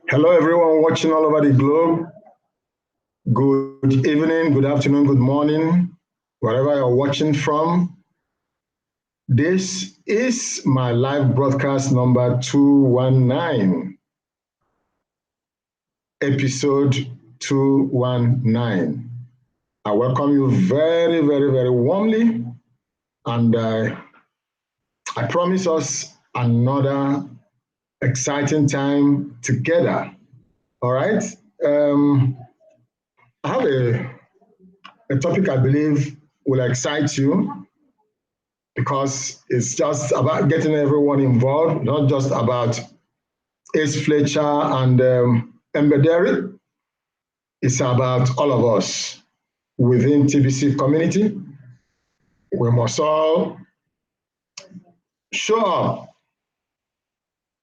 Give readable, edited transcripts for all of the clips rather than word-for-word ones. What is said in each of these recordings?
Hello, everyone watching all over the globe. Good evening, good afternoon, good morning, wherever you're watching from. This is my live broadcast number 219, episode 219. I welcome you very, very, very warmly, and I promise us another exciting time together. All right. I have a topic I believe will excite you, because it's just about getting everyone involved, not just about Ace Fletcher and Embederi. It's about all of us within TBC community. We must all show up,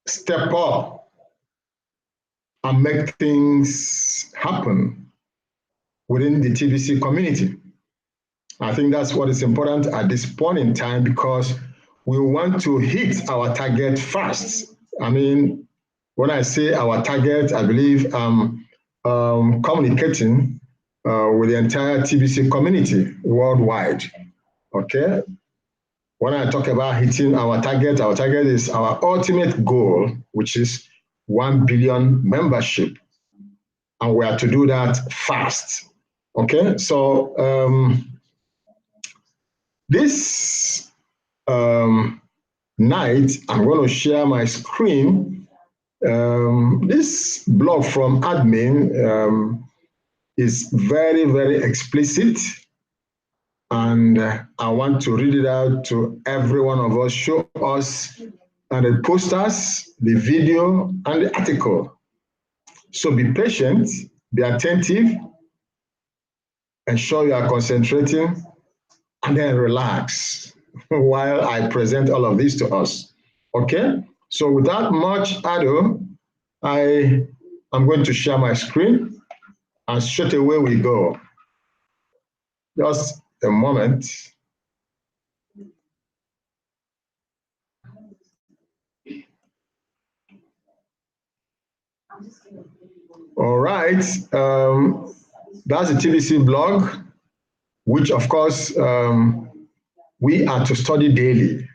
step up, and make things happen within the TBC community. I think that's what is important at this point in time, because we want to hit our target fast. I mean, when I say our target, I believe I'm communicating with the entire TBC community worldwide, okay? When I talk about hitting our target is our ultimate goal, which is 1 billion membership. And we are to do that fast, okay? So, this night, I'm going to share my screen. This blog from admin is very, very explicit, and I want to read it out to every one of us, show us the posters, the video, and the article. So be patient, be attentive, ensure you are concentrating, and then relax while I present all of this to us, okay? So without much ado, I am going to share my screen, and straight away we go. Just a moment. All right, that's the TBC blog, which of course we are to study daily.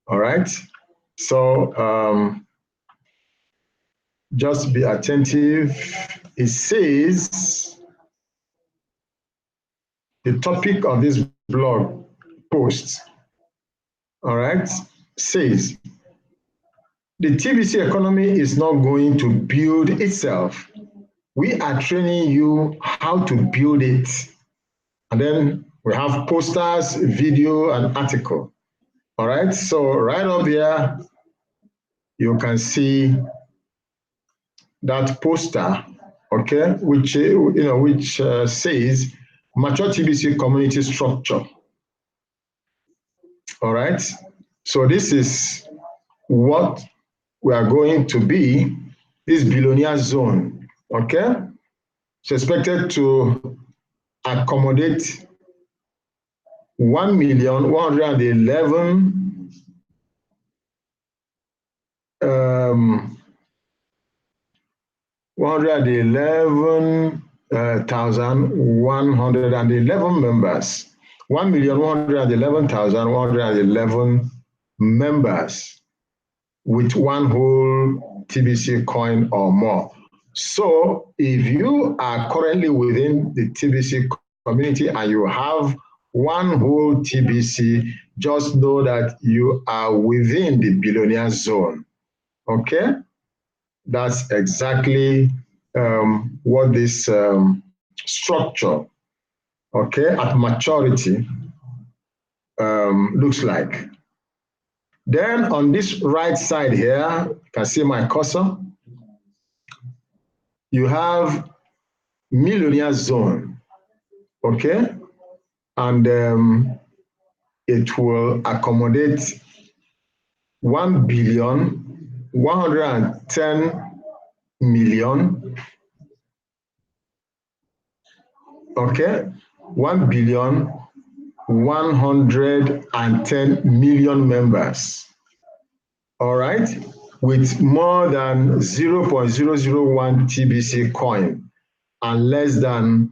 All right, so just be attentive. It says the topic of this blog post, all right, says the TBC economy is not going to build itself. We are training you how to build it. And then we have posters, video, and article. All right, so right up here, you can see that poster, okay, which says mature TBC community structure. All right, so this is what we are going to be, this billionaire zone, okay? It's expected to accommodate 1,111,111 members. 1,111,111 members with one whole TBC coin or more. So if you are currently within the TBC community and you have one whole TBC, just know that you are within the billionaire zone, okay? That's exactly what this structure, okay, at maturity looks like. Then on this right side here, you can see my cursor. You have millionaire zone, okay? And it will accommodate 1 billion 110 million, okay, 1,110,000,000 members, all right, with more than 0.001 TBC coin and less than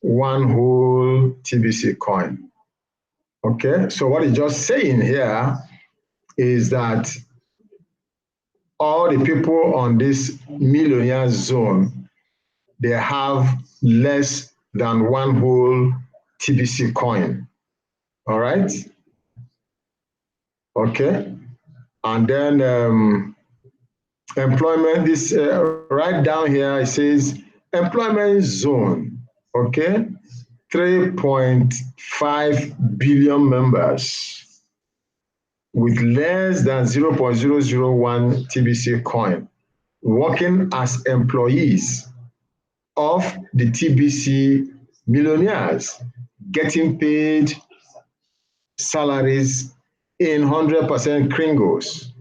one whole TBC coin. Okay, so what it's just saying here is that all the people on this millionaire zone, they have less than one whole TBC coin. All right. Okay. And then employment, this right down here, it says employment zone. Okay. 3.5 billion members with less than 0.001 TBC coin working as employees of the TBC millionaires, getting paid salaries in 100% kringles.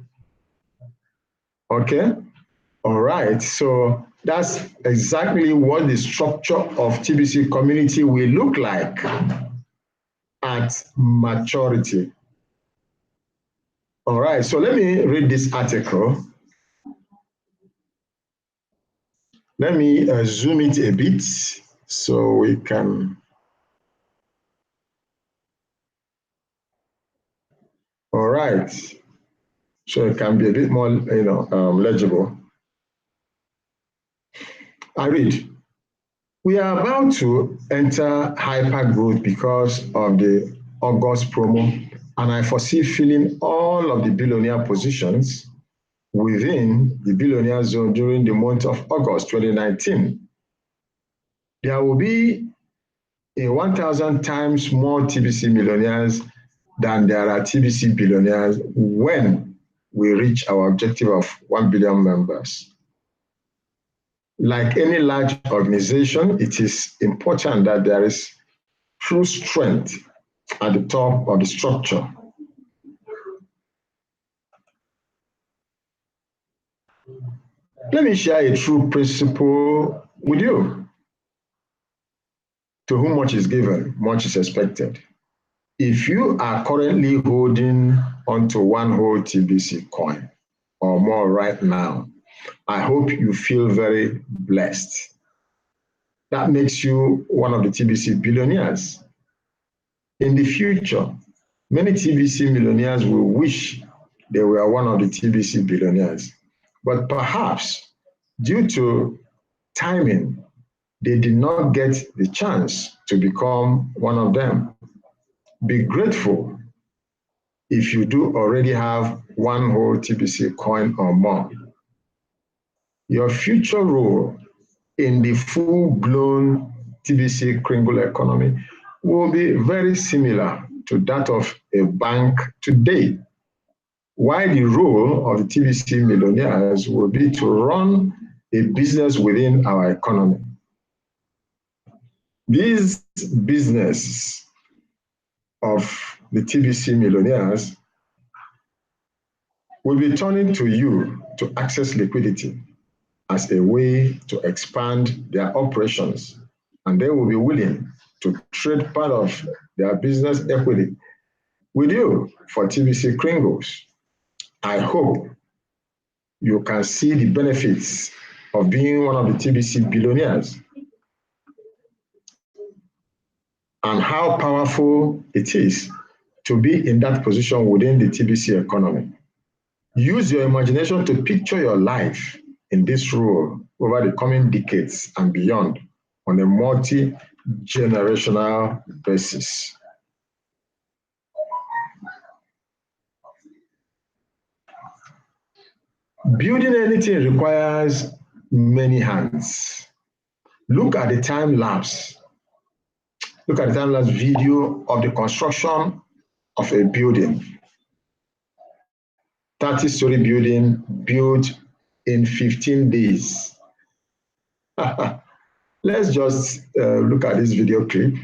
Okay? All right. So that's exactly what the structure of TBC community will look like at maturity. All right. So let me read this article. Let me zoom it a bit so we can. All right. So it can be a bit more, legible. I read. We are about to enter hyper growth because of the August promo, and I foresee filling all of the billionaire positions within the billionaire zone during the month of August 2019. There will be 1,000 times more TBC millionaires than there are TBC billionaires when we reach our objective of 1 billion members. Like any large organization, it is important that there is true strength at the top of the structure. Let me share a true principle with you. To whom much is given, much is expected. If you are currently holding onto one whole TBC coin or more right now, I hope you feel very blessed. That makes you one of the TBC billionaires. In the future, many TBC millionaires will wish they were one of the TBC billionaires, but perhaps due to timing, they did not get the chance to become one of them. Be grateful if you do already have one whole TBC coin or more. Your future role in the full-blown TBC kringle economy will be very similar to that of a bank today, while the role of the TBC millionaires will be to run a business within our economy. These businesses of the TBC millionaires will be turning to you to access liquidity as a way to expand their operations, and they will be willing to trade part of their business equity with you for TBC kringles. I hope you can see the benefits of being one of the TBC billionaires and how powerful it is to be in that position within the TBC economy. Use your imagination to picture your life in this role over the coming decades and beyond on a multi-generational basis. Building anything requires many hands. Look at the time lapse. Look at the time lapse video of the construction of a building. 30-story building built in 15 days. Let's just look at this video clip.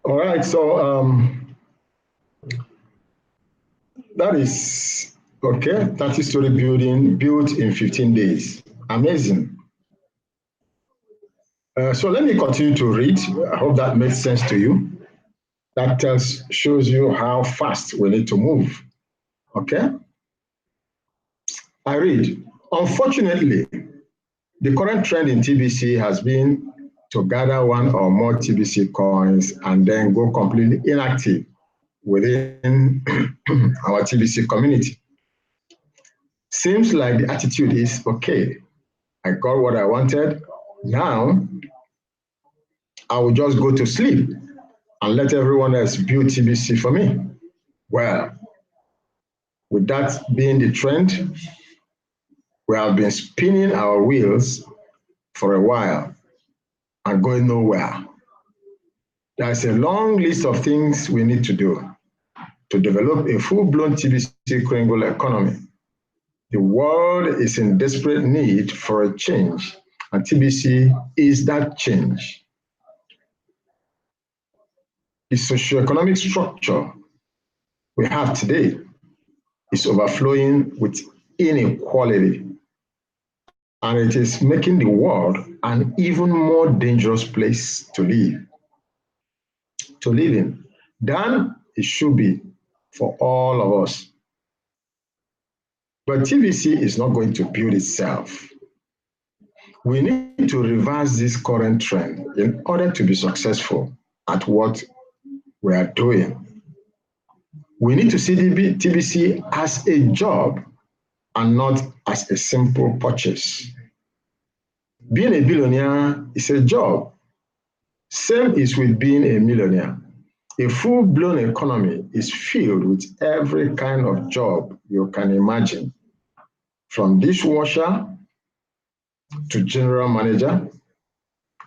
All right, so that is okay. 30-story building built in 15 days. Amazing. So let me continue to read. I hope that makes sense to you. That shows you how fast we need to move. Okay? I read. Unfortunately, the current trend in TBC has been to gather one or more TBC coins and then go completely inactive within our TBC community. Seems like the attitude is, okay, I got what I wanted. Now, I will just go to sleep and let everyone else build TBC for me. Well, with that being the trend, we have been spinning our wheels for a while and going nowhere. There's a long list of things we need to do to develop a full-blown TBC Kringle economy. The world is in desperate need for a change, and TBC is that change. The socioeconomic structure we have today is overflowing with inequality, and it is making the world an even more dangerous place to live in than it should be for all of us. But TBC is not going to build itself. We need to reverse this current trend in order to be successful at what we are doing. We need to see TBC as a job and not as a simple purchase. Being a billionaire is a job. Same is with being a millionaire. A full-blown economy is filled with every kind of job you can imagine, from dishwasher to general manager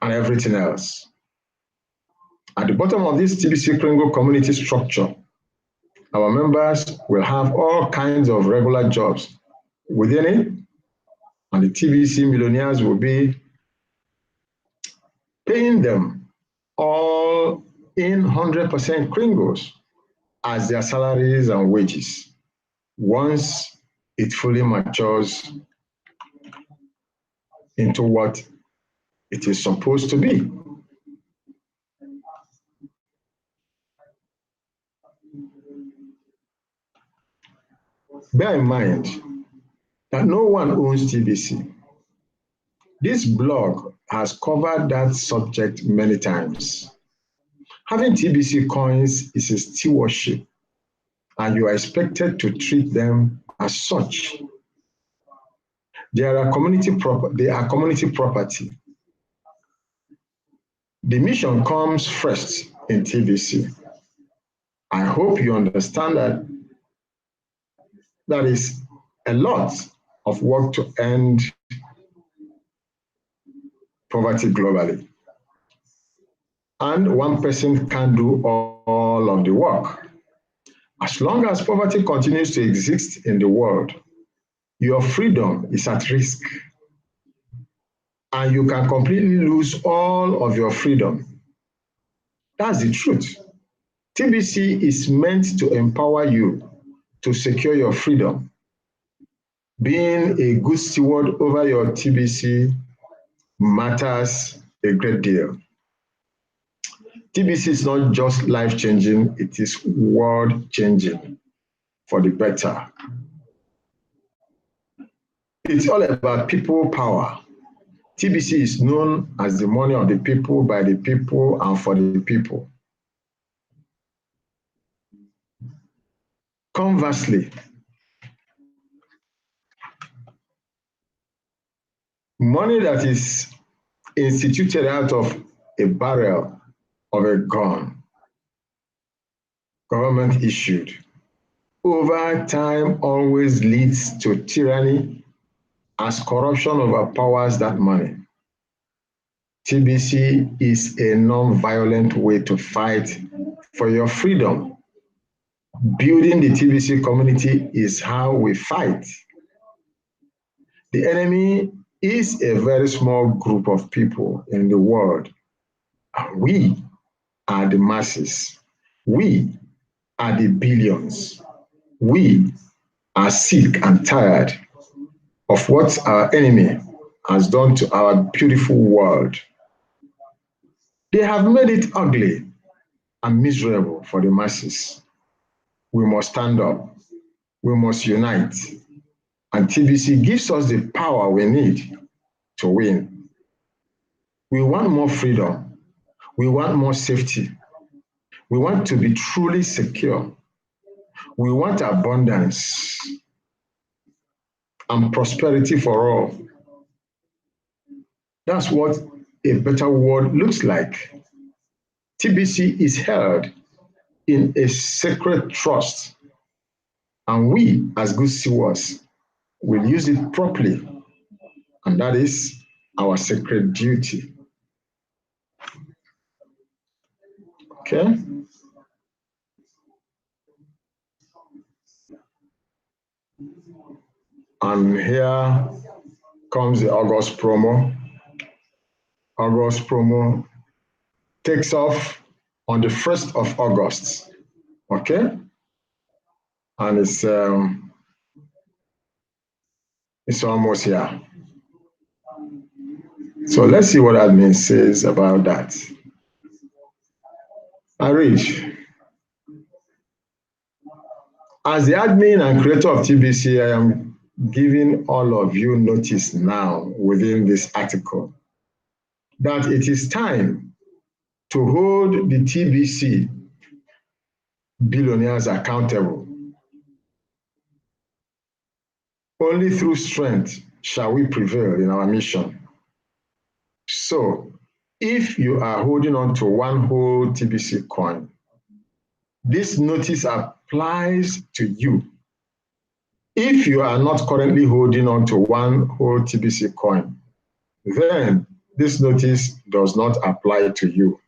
and everything else. At the bottom of this TBC Kringle community structure, our members will have all kinds of regular jobs within it, and the TBC millionaires will be paying them all in 100% Kringles as their salaries and wages once it fully matures into what it is supposed to be. Bear in mind that no one owns TBC. This blog has covered that subject many times. Having TBC coins is a stewardship, and you are expected to treat them as such. They are community property. The mission comes first in TBC. I hope you understand that that is a lot of work to end poverty globally. And one person can't do all of the work. As long as poverty continues to exist in the world, your freedom is at risk. And you can completely lose all of your freedom. That's the truth. TBC is meant to empower you to secure your freedom. Being a good steward over your TBC matters a great deal. TBC is not just life-changing, it is world-changing for the better. It's all about people power. TBC is known as the money of the people, by the people, and for the people. Conversely, money that is instituted out of a barrel of a gun, government issued, over time always leads to tyranny as corruption overpowers that money. TBC is a non-violent way to fight for your freedom. Building the TBC community is how we fight. The enemy is a very small group of people in the world. And we are the masses. We are the billions. We are sick and tired of what our enemy has done to our beautiful world. They have made it ugly and miserable for the masses. We must stand up. We must unite. And TBC gives us the power we need to win. We want more freedom. We want more safety. We want to be truly secure. We want abundance and prosperity for all. That's what a better world looks like. TBC is held in a sacred trust, and we, as good stewards, will use it properly, and that is our sacred duty. Okay? And here comes the August promo. August promo takes off on the 1st of August. Okay? And it's almost here. So let's see what admin says about that. I read. As the admin and creator of TBC, I am giving all of you notice now within this article that it is time to hold the TBC billionaires accountable. Only through strength shall we prevail in our mission. So, if you are holding on to one whole TBC coin, this notice applies to you. If you are not currently holding on to one whole TBC coin, then this notice does not apply to you.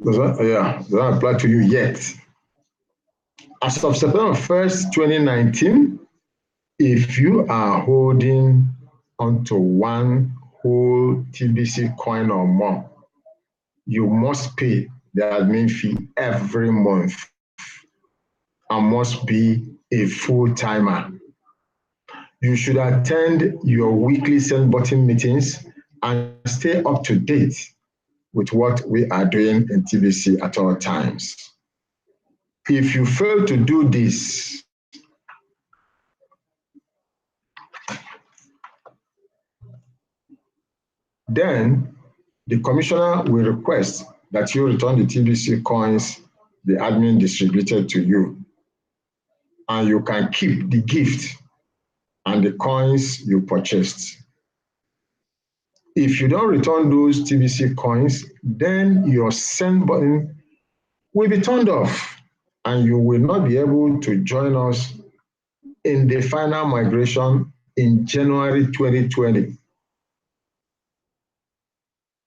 Does not apply to you yet. As of September 1st, 2019, if you are holding onto one whole TBC coin or more, you must pay the admin fee every month and must be a full-timer. You should attend your weekly send button meetings and stay up to date with what we are doing in TBC at all times. If you fail to do this, then the commissioner will request that you return the TBC coins the admin distributed to you, and you can keep the gift and the coins you purchased. If you don't return those TBC coins, then your send button will be turned off and you will not be able to join us in the final migration in January 2020.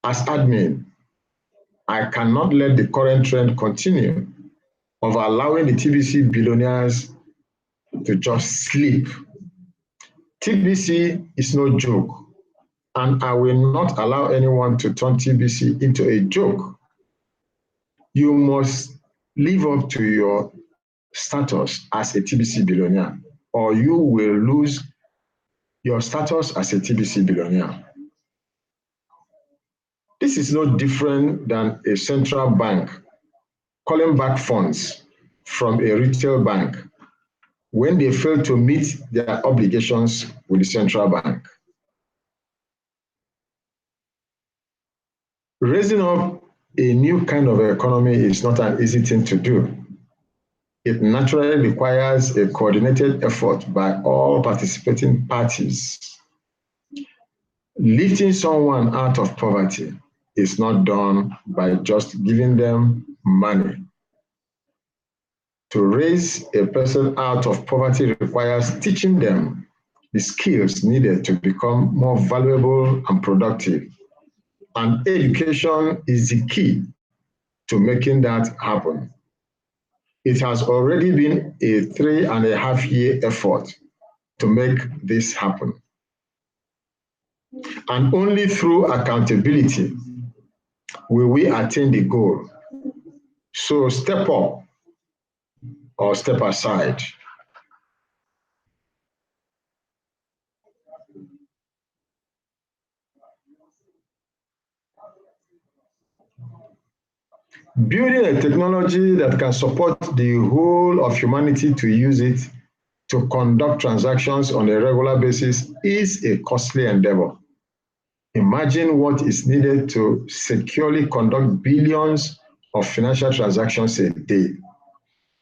As admin, I cannot let the current trend continue of allowing the TBC billionaires to just sleep. TBC is no joke, and I will not allow anyone to turn TBC into a joke. You must live up to your status as a TBC billionaire, or you will lose your status as a TBC billionaire. This is no different than a central bank calling back funds from a retail bank when they fail to meet their obligations with the central bank. Raising up a new kind of economy is not an easy thing to do. It naturally requires a coordinated effort by all participating parties. Lifting someone out of poverty is not done by just giving them money. To raise a person out of poverty requires teaching them the skills needed to become more valuable and productive. And education is the key to making that happen. It has already been a 3.5-year effort to make this happen. And only through accountability will we attain the goal. So step up or step aside. Building a technology that can support the whole of humanity to use it to conduct transactions on a regular basis is a costly endeavor. Imagine what is needed to securely conduct billions of financial transactions a day.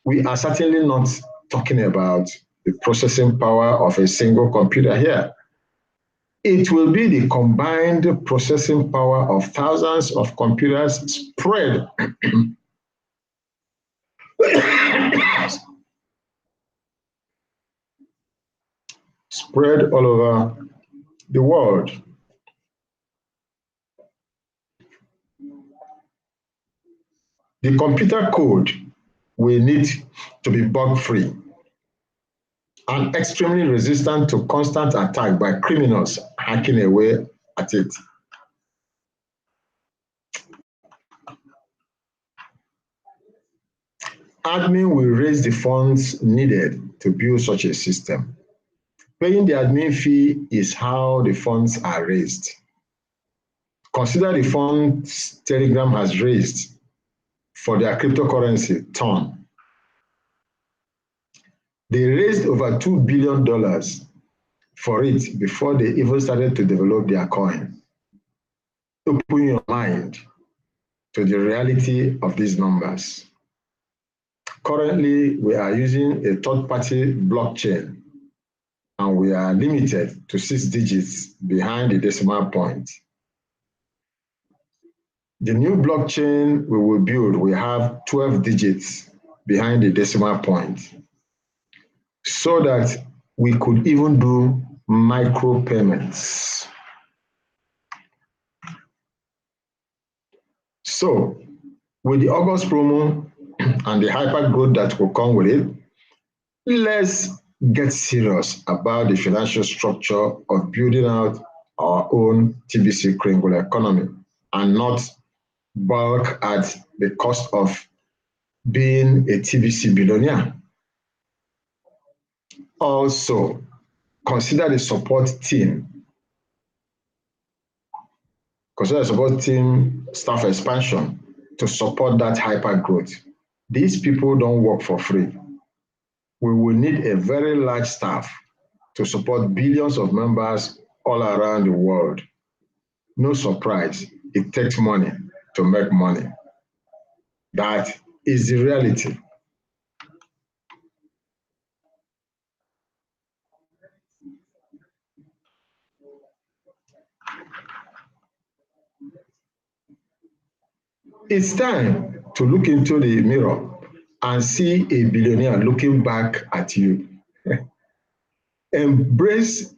We are certainly not talking about the processing power of a single computer here. It will be the combined processing power of thousands of computers spread spread all over the world. The computer code will need to be bug-free and extremely resistant to constant attack by criminals hacking away at it. Admin will raise the funds needed to build such a system. Paying the admin fee is how the funds are raised. Consider the funds Telegram has raised for their cryptocurrency, TON. They raised over $2 billion for it before they even started to develop their coin. Open your mind to the reality of these numbers. Currently, we are using a third-party blockchain, and we are limited to 6 digits behind the decimal point. The new blockchain we will build will have 12 digits behind the decimal point, so that we could even do micro payments. So, with the August promo and the hyper growth that will come with it, let's get serious about the financial structure of building out our own TBC Kringle economy and not bulk at the cost of being a TBC billionaire. Also, consider the support team. Consider the support team staff expansion to support that hyper growth. These people don't work for free. We will need a very large staff to support billions of members all around the world. No surprise, it takes money to make money. That is the reality. It's time to look into the mirror and see a billionaire looking back at you. Embrace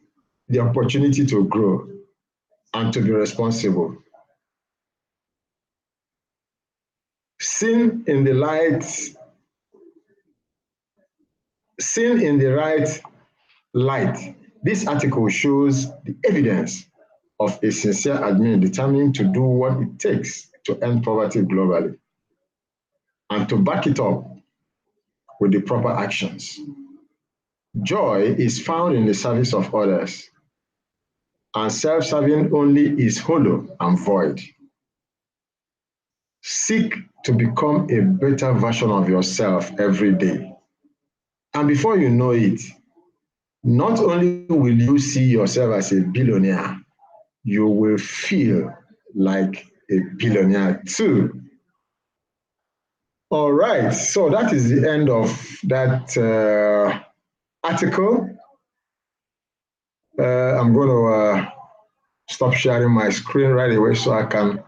the opportunity to grow and to be responsible. Seen in the right light, this article shows the evidence of a sincere admin determined to do what it takes to end poverty globally and to back it up with the proper actions. Joy is found in the service of others, and self-serving only is hollow and void. Seek to become a better version of yourself every day. And before you know it, not only will you see yourself as a billionaire, you will feel like a billionaire too. All right, so that is the end of that article. I'm going to stop sharing my screen right away so I can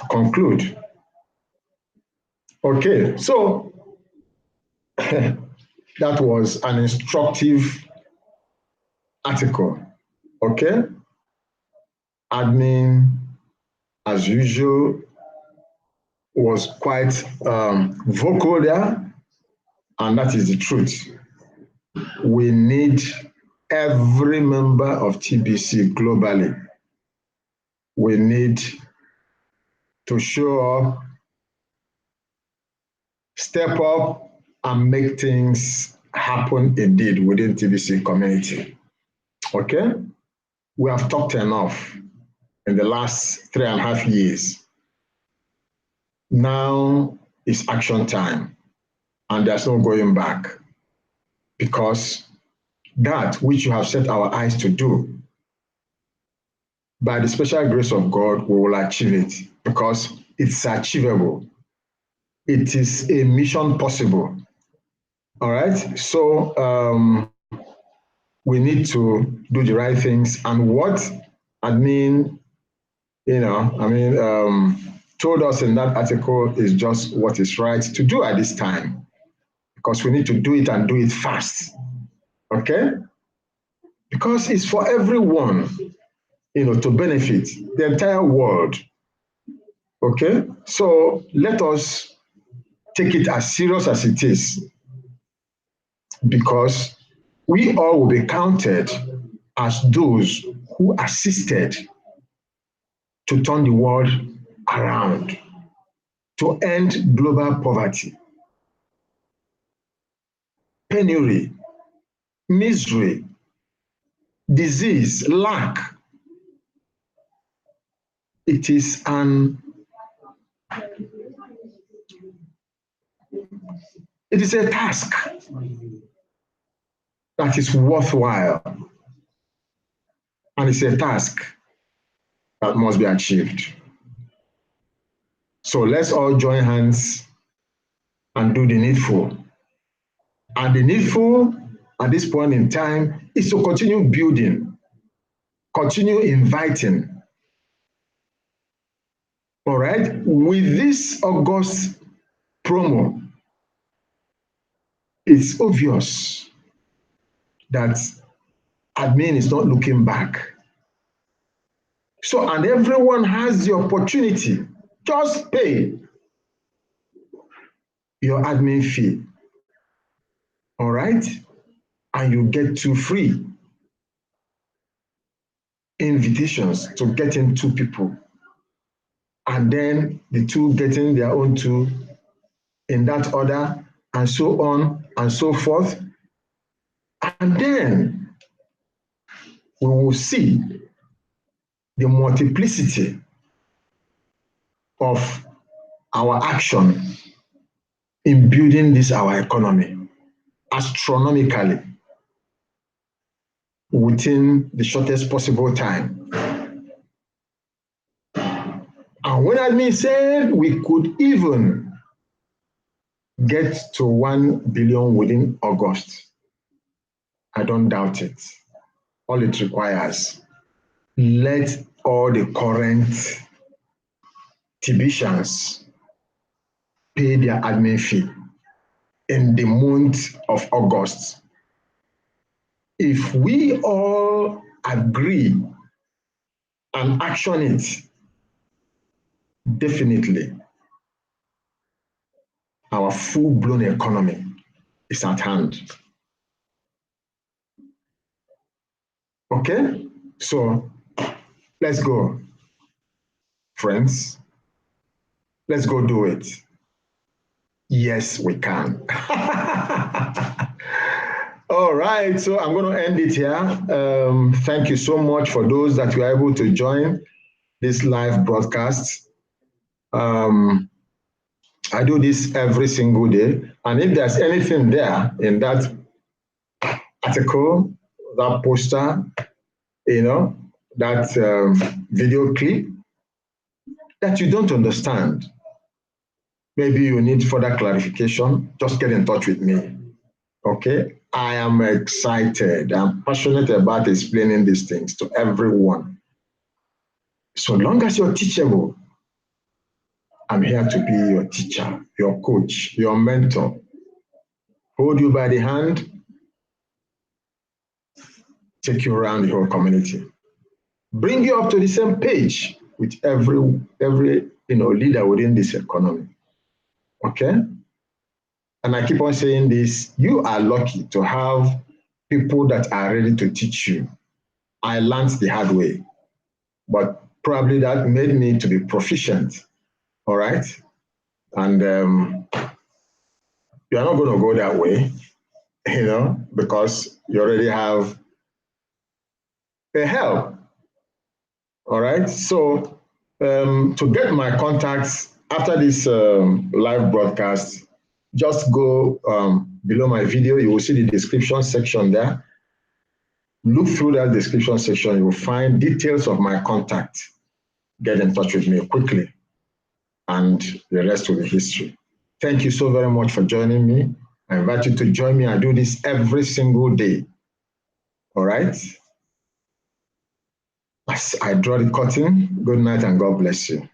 conclude. Okay, so that was an instructive article. Okay, admin, as usual, was quite vocal there, and that is the truth. We need every member of TBC globally. We need to show up, step up, and make things happen indeed within TBC community. Okay? We have talked enough in the last 3.5 years. Now is action time, and there's no going back, because that which you have set our eyes to do, by the special grace of God, we will achieve it, because it's achievable. It is a mission possible. All right? So we need to do the right things. And what admin, told us in that article is just what is right to do at this time, because we need to do it and do it fast. Okay? Because it's for everyone, to benefit the entire world. Okay? So let us take it as serious as it is, because we all will be counted as those who assisted to turn the world around, to end global poverty, penury, misery, disease, lack. It is a task that is worthwhile, and it's a task that must be achieved. So let's all join hands and do the needful. And the needful at this point in time is to continue building, continue inviting. All right? With this August promo, it's obvious that admin is not looking back. So, and everyone has the opportunity. Just pay your admin fee. All right? And you get 2 free invitations to get in 2 people. And then the 2 getting their own 2 in that order, and so on and so forth. And then we will see the multiplicity of our action in building this, our economy, astronomically within the shortest possible time. And when admin said we could even get to 1 billion within August, I don't doubt it. All it requires, let all the current TBCians pay their admin fee in the month of August. If we all agree and action it, definitely our full-blown economy is at hand. Okay? So let's go, friends. Let's go do it. Yes, we can. All right, so I'm going to end it here. Thank you so much for those that were able to join this live broadcast. I do this every single day. And if there's anything there in that article, that poster, that video clip that you don't understand, maybe you need further clarification, just get in touch with me. Okay? I am excited. I'm passionate about explaining these things to everyone. So long as you're teachable, I'm here to be your teacher, your coach, your mentor. Hold you by the hand, take you around the whole community. Bring you up to the same page with every leader within this economy. Okay? And I keep on saying this, you are lucky to have people that are ready to teach you. I learned the hard way, but probably that made me to be proficient. All right? And you're not going to go that way, because you already have a help. All right? So to get my contacts after this live broadcast, just go below my video. You will see the description section there. Look through that description section. You will find details of my contact. Get in touch with me quickly, and the rest will be history. Thank you so very much for joining me. I invite you to join me. I do this every single day. All right? As I draw the curtain, good night and God bless you.